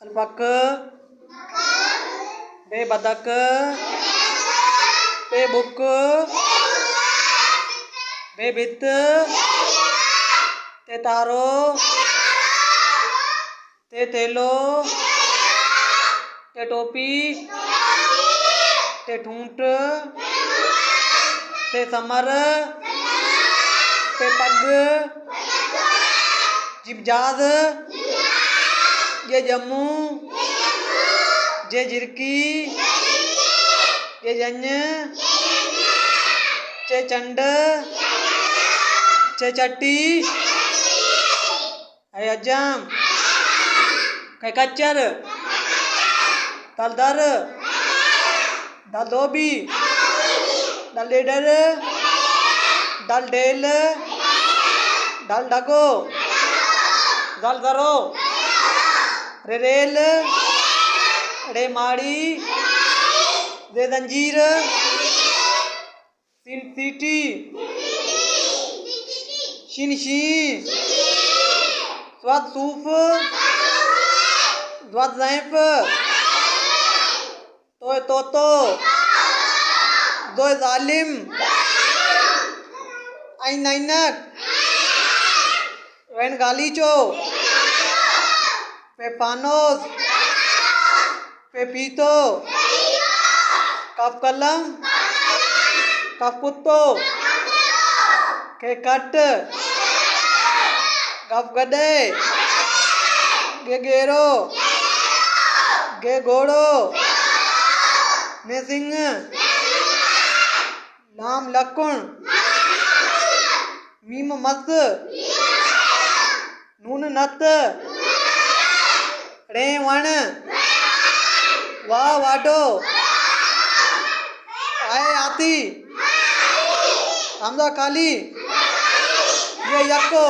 अल्पक बे बदक पे बुक बे बित ते तारो ते तेलो ते टोपी ते ठूंठ ते समर ते पग जिबजाद ये जम्मू जे झिरकी ये जंज चे चंड चे चट्टी है अज्जम कै कच्चर तलदर दल धोबी दल डेडर दल डेल दल डगो दल दरो रे रेल रे माड़ी रे जंजीर सिन सीटी शिन शी स्वाद सूफ द्वाद जैफ तोय तोतो दोय जालिम आइन ऐनक वैन गालीचो पे पानोस पे पीतो कफ कलम कफ कुत्तो के कट कफ गडे गे गेरो गे घोड़ो में सिंह नाम लकुण मीम मत नून नत रे वण वाह वाडो आए आती हमदा काली ये यक्को